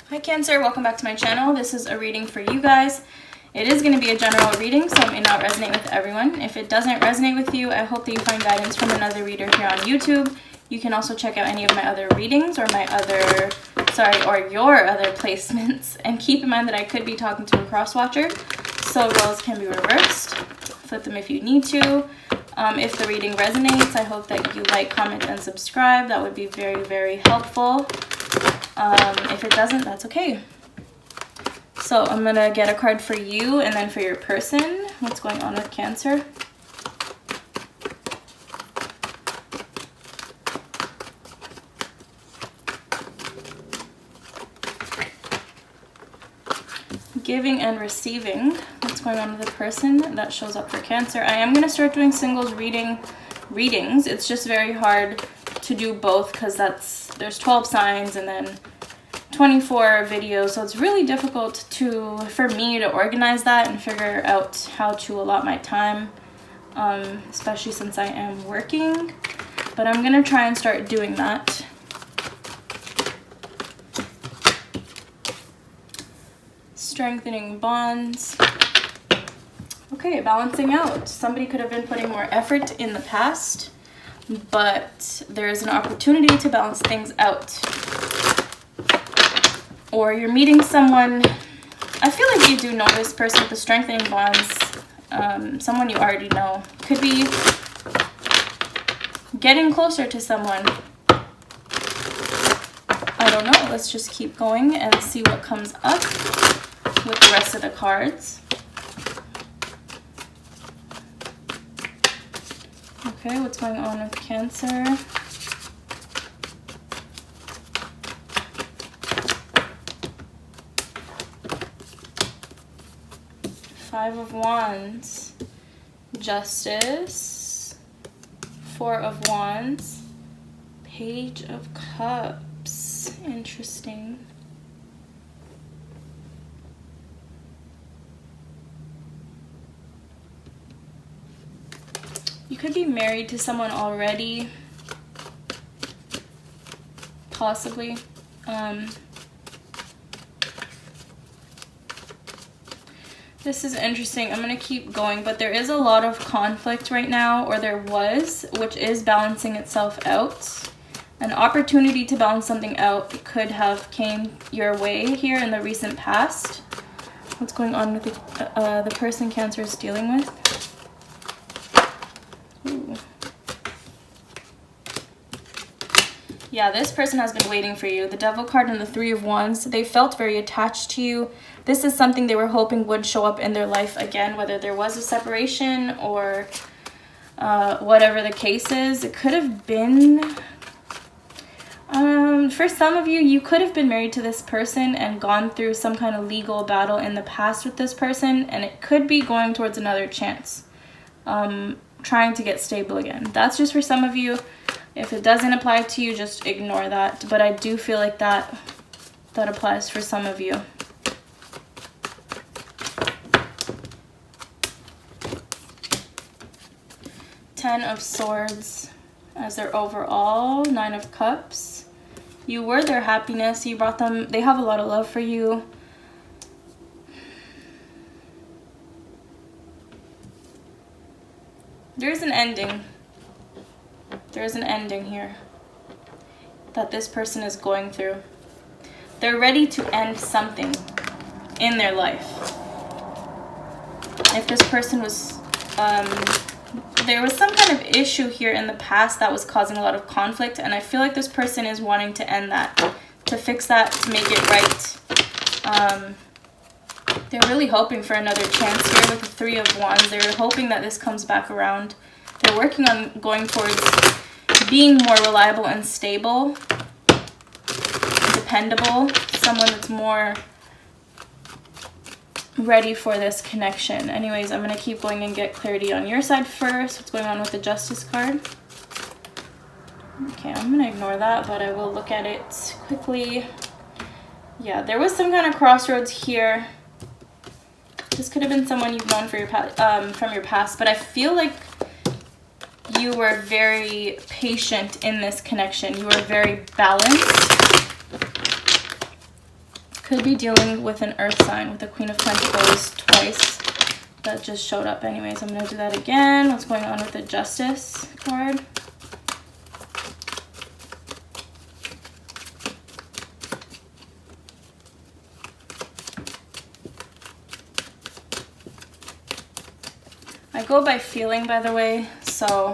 Hi Cancer, welcome back to my channel. This is a reading for you guys. It is going to be a general reading, so it may not resonate with everyone. If it doesn't resonate with you, I hope that you find guidance from another reader here on YouTube. You can also check out any of my other readings or your other placements. And keep in mind that I could be talking to a cross-watcher, so roles can be reversed. Flip them if you need to. If the reading resonates, I hope that you like, comment, and subscribe. That would be very, very helpful. If it doesn't, that's okay. So I'm gonna get a card for you and then for your person. What's going on with Cancer? Giving and receiving. What's going on with the person? That shows up for Cancer. I am gonna start doing singles readings. It's just very hard to do both because there's 12 signs and then 24 videos, so it's really difficult for me to organize that and figure out how to allot my time, especially since I am working. But I'm gonna try and start doing that. Strengthening bonds. Okay, balancing out. Somebody could have been putting more effort in the past, but there's an opportunity to balance things out. Or you're meeting someone, I feel like you do know this person with the strengthening bonds, someone you already know. Could be getting closer to someone. I don't know, let's just keep going and see what comes up with the rest of the cards. Okay, what's going on with Cancer? Five of Wands, Justice, Four of Wands, Page of Cups. Interesting. You could be married to someone already, possibly. This is interesting. I'm going to keep going, but there is a lot of conflict right now, or there was, which is balancing itself out. An opportunity to balance something out could have came your way here in the recent past. What's going on with the person Cancer is dealing with? Ooh. Yeah, this person has been waiting for you. The Devil card and the Three of Wands, they felt very attached to you. This is something they were hoping would show up in their life again, whether there was a separation or whatever the case is. It could have been, for some of you, you could have been married to this person and gone through some kind of legal battle in the past with this person, and it could be going towards another chance, trying to get stable again. That's just for some of you. If it doesn't apply to you, just ignore that. But I do feel like that applies for some of you. Ten of Swords as their overall. Nine of Cups. You were their happiness. You brought them. They have a lot of love for you. There's an ending. There's an ending here that this person is going through. They're ready to end something in their life. If this person was, there was some kind of issue here in the past that was causing a lot of conflict, and I feel like this person is wanting to end that, to fix that, to make it right. They're really hoping for another chance here with the Three of Wands. They're hoping that this comes back around. They're working on going towards being more reliable and stable, dependable, someone that's more ready for this connection. Anyways, I'm going to keep going and get clarity on your side first. What's going on with the Justice card? Okay, I'm going to ignore that, but I will look at it quickly. Yeah, there was some kind of crossroads here. This could have been someone you've known for from your past, but I feel like you were very patient in this connection. You were very balanced. Could be dealing with an earth sign with the Queen of Pentacles twice. That just showed up anyways. I'm going to do that again. What's going on with the Justice card? I go by feeling, by the way, so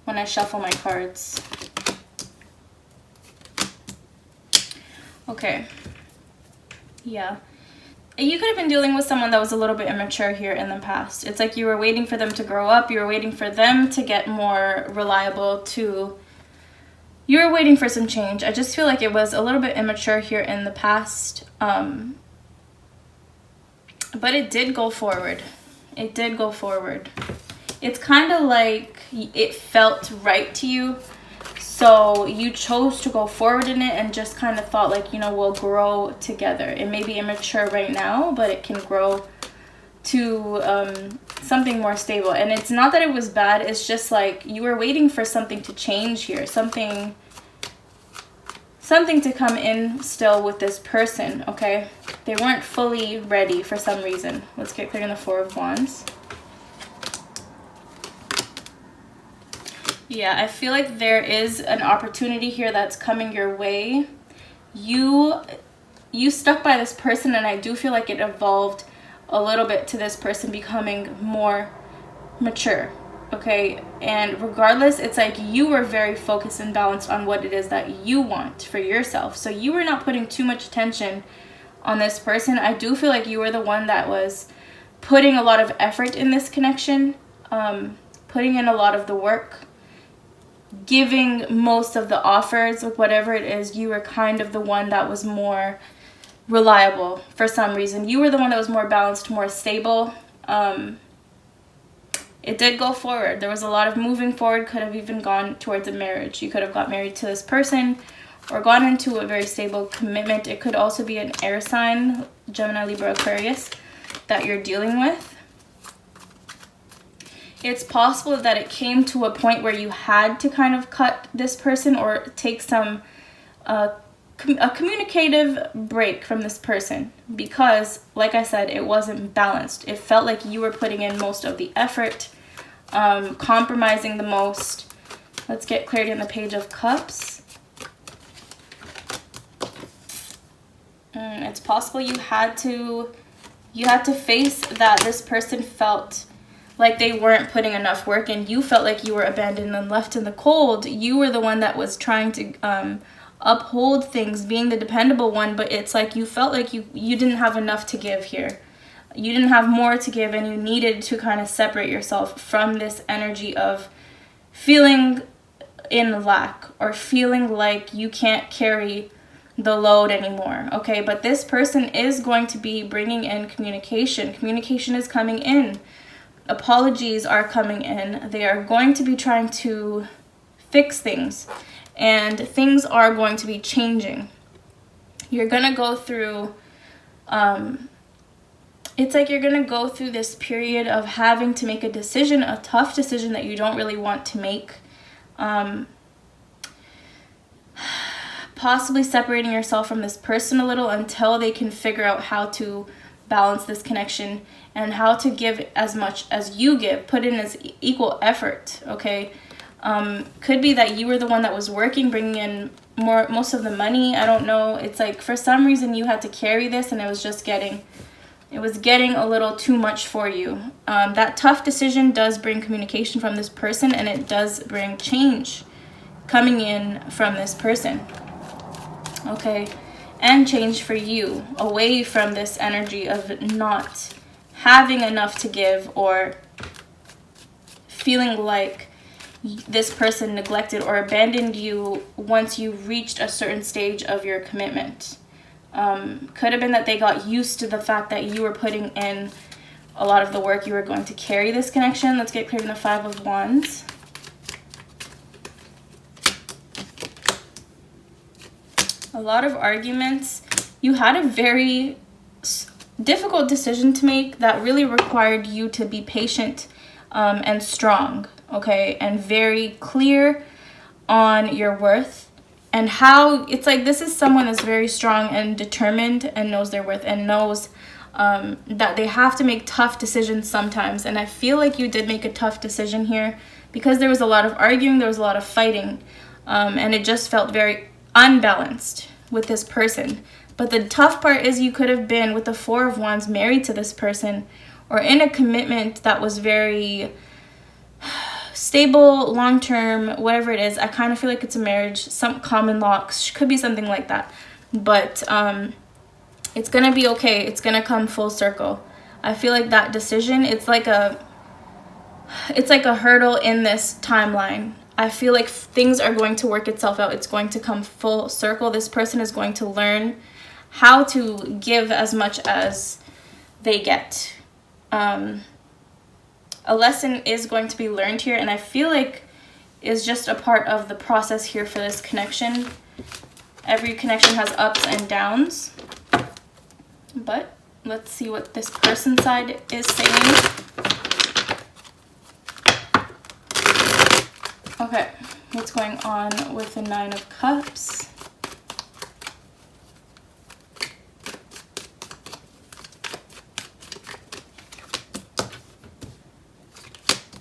when I shuffle my cards. Okay. Yeah. You could have been dealing with someone that was a little bit immature here in the past. It's like you were waiting for them to grow up. You were waiting for them to get more reliable, you were waiting for some change. I just feel like it was a little bit immature here in the past. But it did go forward. It did go forward. It's kind of like it felt right to you. So you chose to go forward in it and just kind of thought like, you know, we'll grow together. It may be immature right now, but it can grow to something more stable. And it's not that it was bad. It's just like you were waiting for something to change here. Something to come in still with this person, okay? They weren't fully ready for some reason. Let's get clear on the Four of Wands. Yeah, I feel like there is an opportunity here that's coming your way. You stuck by this person, and I do feel like it evolved a little bit to this person becoming more mature, okay? And regardless, it's like you were very focused and balanced on what it is that you want for yourself. So you were not putting too much attention on this person. I do feel like you were the one that was putting a lot of effort in this connection, putting in a lot of the work, giving most of the offers, whatever it is. You were kind of the one that was more reliable for some reason. You were the one that was more balanced, more stable. It did go forward. There was a lot of moving forward. Could have even gone towards a marriage. You could have got married to this person or gone into a very stable commitment. It could also be an air sign, Gemini, Libra, Aquarius, that you're dealing with. It's possible that it came to a point where you had to kind of cut this person or take some a communicative break from this person because, like I said, it wasn't balanced. It felt like you were putting in most of the effort, compromising the most. Let's get clarity on the Page of Cups. It's possible you had to face that this person felt like they weren't putting enough work and you felt like you were abandoned and left in the cold. You were the one that was trying to uphold things, being the dependable one, but it's like you felt like you didn't have enough to give here. You didn't have more to give, and you needed to kind of separate yourself from this energy of feeling in lack or feeling like you can't carry the load anymore, okay? But this person is going to be bringing in communication. Communication is coming in. Apologies are coming in. They are going to be trying to fix things, and things are going to be changing. You're going to go through, it's like you're going to go through this period of having to make a decision, a tough decision that you don't really want to make. Possibly separating yourself from this person a little until they can figure out how to balance this connection and how to give as much as you give, put in as equal effort, okay? Could be that you were the one that was working, bringing in most of the money. I don't know. It's like for some reason you had to carry this, and it was just getting a little too much for you. That tough decision does bring communication from this person, and it does bring change coming in from this person, okay? And change for you, away from this energy of not having enough to give or feeling like this person neglected or abandoned you once you reached a certain stage of your commitment. Could have been that they got used to the fact that you were putting in a lot of the work. You were going to carry this connection. Let's get clear in the Five of Wands. A lot of arguments. You had a very difficult decision to make that really required you to be patient and strong, okay? And very clear on your worth and how it's like this is someone that's very strong and determined and knows their worth and knows that they have to make tough decisions sometimes. And I feel like you did make a tough decision here because there was a lot of arguing, there was a lot of fighting, and it just felt very unbalanced with this person. But the tough part is you could have been with the Four of Wands married to this person or in a commitment that was very stable, long-term, whatever it is. I kind of feel like it's a marriage, some common law, could be something like that. But it's going to be okay. It's going to come full circle. I feel like that decision, it's like a hurdle in this timeline. I feel like things are going to work itself out. It's going to come full circle. This person is going to learn how to give as much as they get. A lesson is going to be learned here, and I feel like is just a part of the process here for this connection. Every connection has ups and downs, but let's see what this person side is saying. Okay, what's going on with the Nine of Cups?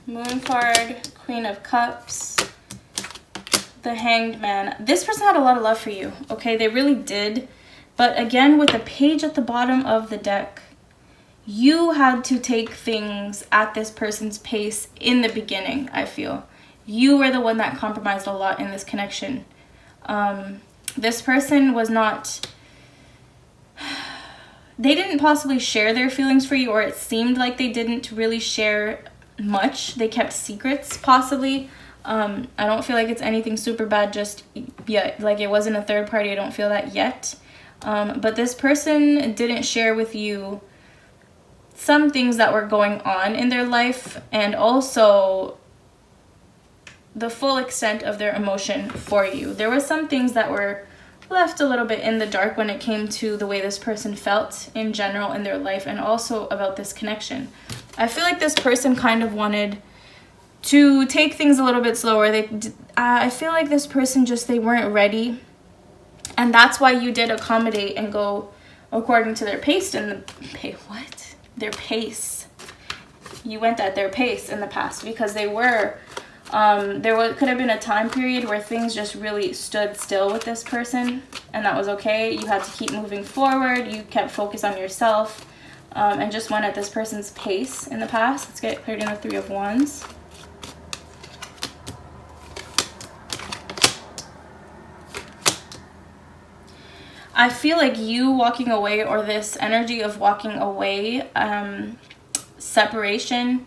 Moon card, Queen of Cups, the Hanged Man. This person had a lot of love for you, okay? They really did. But again, with the Page at the bottom of the deck, you had to take things at this person's pace in the beginning, I feel. You were the one that compromised a lot in this connection. This person was not... They didn't possibly share their feelings for you, or it seemed like they didn't really share much. They kept secrets, possibly. I don't feel like it's anything super bad just yet. Like, it wasn't a third party. I don't feel that yet. But this person didn't share with you some things that were going on in their life, and also the full extent of their emotion for you. There were some things that were left a little bit in the dark when it came to the way this person felt in general in their life, and also about this connection. I feel like this person kind of wanted to take things a little bit slower. I feel like this person they weren't ready, and that's why you did accommodate and go according to their pace their pace. You went at their pace in the past because they were could have been a time period where things just really stood still with this person, and that was okay. You had to keep moving forward. You kept focus on yourself, and just went at this person's pace in the past. Let's get cleared in with Three of Wands. I feel like you walking away, or this energy of walking away, separation,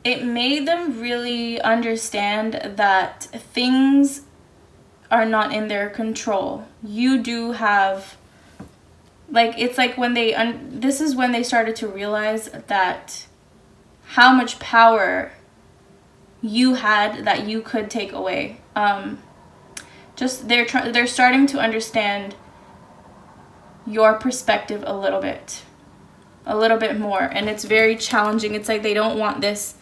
it made them really understand that things are not in their control. You do have, like, it's like when this is when they started to realize that how much power you had that you could take away. They're starting to understand your perspective a little bit more, and it's very challenging. It's like they don't want this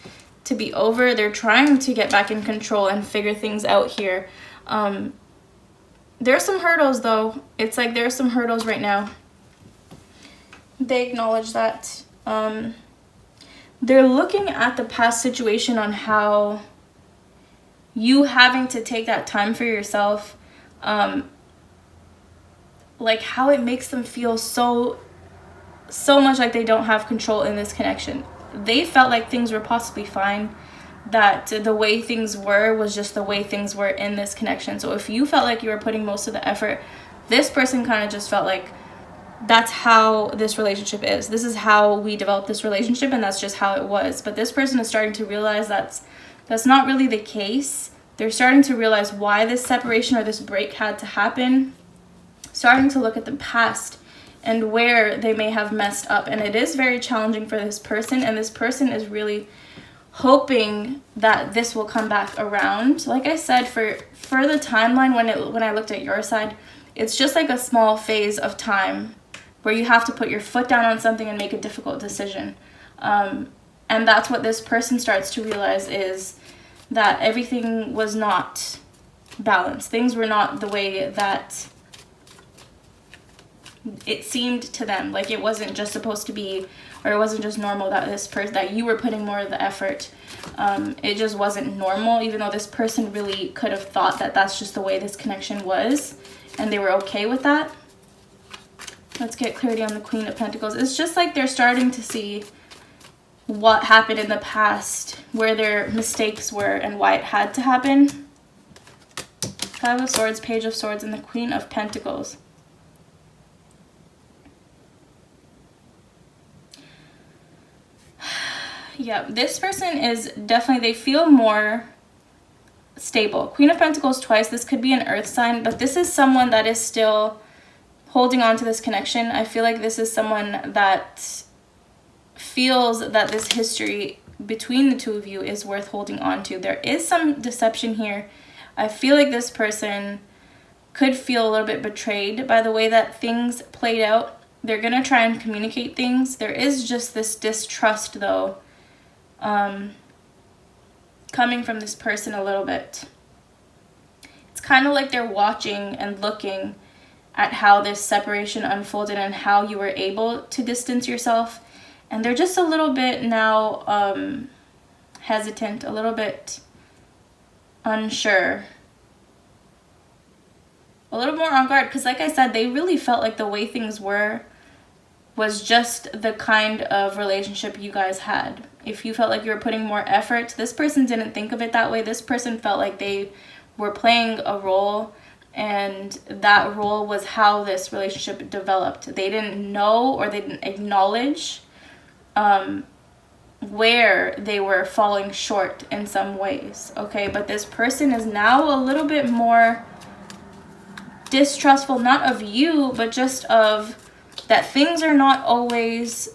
to be over. They're trying to get back in control and figure things out here. There's some hurdles, though. It's like there's some hurdles right now. They acknowledge that. They're looking at the past situation on how you having to take that time for yourself, like how it makes them feel so much like they don't have control in this connection. They felt like things were possibly fine, that the way things were was just the way things were in this connection. So if you felt like you were putting most of the effort, this person kind of just felt like that's how this relationship is. This is how we developed this relationship, and that's just how it was. But this person is starting to realize that's not really the case. They're starting to realize why this separation or this break had to happen. Starting to look at the past and where they may have messed up. And it is very challenging for this person, and this person is really hoping that this will come back around. Like I said, for the timeline, when I looked at your side, it's just like a small phase of time where you have to put your foot down on something and make a difficult decision. And that's what this person starts to realize, is that everything was not balanced. Things were not the way that it seemed to them. Like it wasn't just supposed to be, or it wasn't just normal that this person, that you were putting more of the effort. It just wasn't normal, even though this person really could have thought that that's just the way this connection was, and they were okay with that. Let's get clarity on the Queen of Pentacles. It's just like they're starting to see what happened in the past, where their mistakes were, and why it had to happen. Five of Swords, Page of Swords, and the Queen of Pentacles. Yeah, this person is definitely, they feel more stable. Queen of Pentacles twice. This could be an earth sign, but this is someone that is still holding on to this connection. I feel like this is someone that feels that this history between the two of you is worth holding on to. There is some deception here. I feel like this person could feel a little bit betrayed by the way that things played out. They're going to try and communicate things. There is just this distrust, though, coming from this person a little bit. It's kind of like they're watching and looking at how this separation unfolded and how you were able to distance yourself. And they're just a little bit now hesitant, a little bit unsure, a little more on guard. Because like I said, they really felt like the way things were was just the kind of relationship you guys had. If you felt like you were putting more effort, this person didn't think of it that way. This person felt like they were playing a role, and that role was how this relationship developed. They didn't know, or they didn't acknowledge where they were falling short in some ways, okay? But this person is now a little bit more distrustful, not of you, but just of that things are not always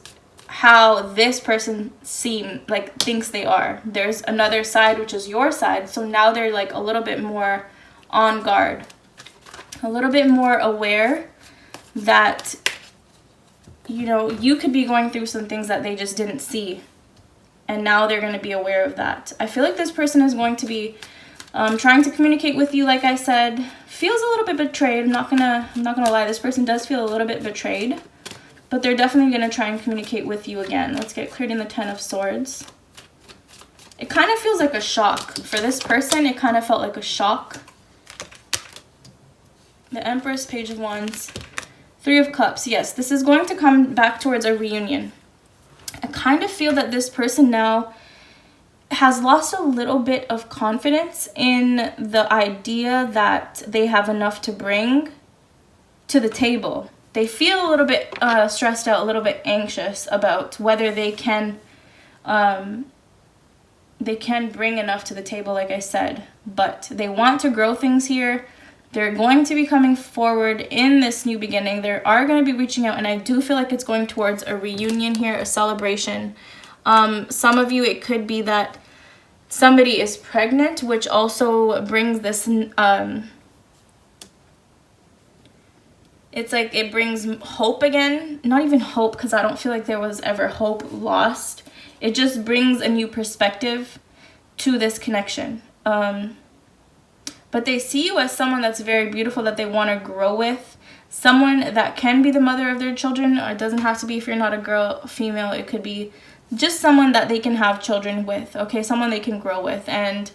how this person thinks they are. There's another side, which is your side. So now they're like a little bit more on guard, a little bit more aware that, you know, you could be going through some things that they just didn't see. And now they're going to be aware of that. I feel like this person is going to be trying to communicate with you, like I said. Feels a little bit betrayed. I'm not gonna lie. This person does feel a little bit betrayed. But they're definitely going to try and communicate with you again. Let's get cleared in the Ten of Swords. It kind of feels like a shock. For this person, it kind of felt like a shock. The Empress, Page of Wands, Three of Cups. Yes, this is going to come back towards a reunion. I kind of feel that this person now has lost a little bit of confidence in the idea that they have enough to bring to the table. They feel a little bit stressed out, a little bit anxious about whether they can bring enough to the table, like I said. But they want to grow things here. They're going to be coming forward in this new beginning. They are going to be reaching out, and I do feel like it's going towards a reunion here, a celebration. Some of you, it could be that somebody is pregnant, which also brings this... it's like it brings hope again. Not even hope, because I don't feel like there was ever hope lost. It just brings a new perspective to this connection. But they see you as someone that's very beautiful, that they want to grow with. Someone that can be the mother of their children. It doesn't have to be, if you're not a girl, female. It could be just someone that they can have children with. Okay, someone they can grow with. And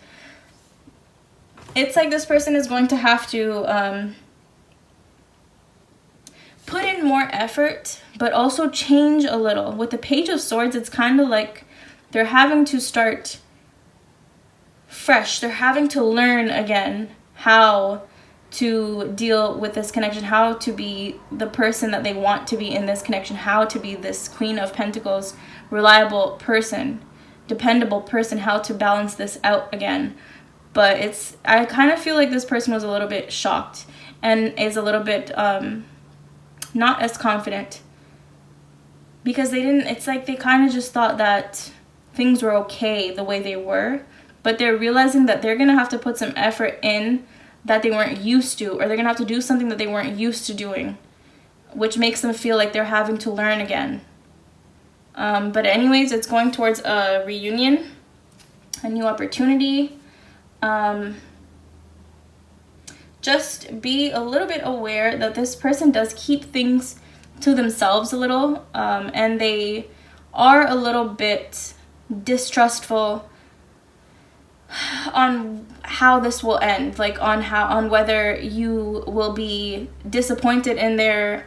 it's like this person is going to have to... put in more effort, but also change a little. With the Page of Swords, it's kind of like they're having to start fresh. They're having to learn again how to deal with this connection, how to be the person that they want to be in this connection, how to be this Queen of Pentacles, reliable person, dependable person, how to balance this out again. But I kind of feel like this person was a little bit shocked and is a little bit... not as confident, because it's like they kind of just thought that things were okay the way they were, but they're realizing that they're gonna have to put some effort in that they weren't used to, or they're gonna have to do something that they weren't used to doing, which makes them feel like they're having to learn again. But anyways, it's going towards a reunion, a new opportunity. just be a little bit aware that this person does keep things to themselves a little, and they are a little bit distrustful on how this will end, like on whether you will be disappointed in their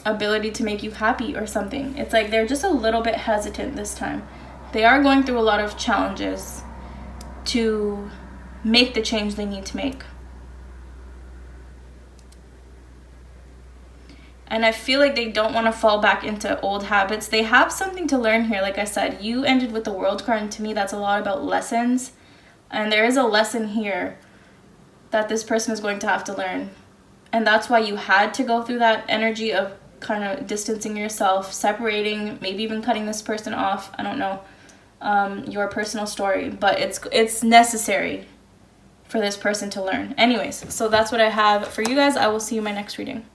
ability to make you happy or something. It's like they're just a little bit hesitant this time. They are going through a lot of challenges to make the change they need to make. And I feel like they don't want to fall back into old habits. They have something to learn here. Like I said, you ended with the World card, and to me that's a lot about lessons. And there is a lesson here that this person is going to have to learn. And that's why you had to go through that energy of kind of distancing yourself, separating, maybe even cutting this person off. I don't know your personal story, but it's necessary for this person to learn. Anyways, so that's what I have for you guys. I will see you in my next reading.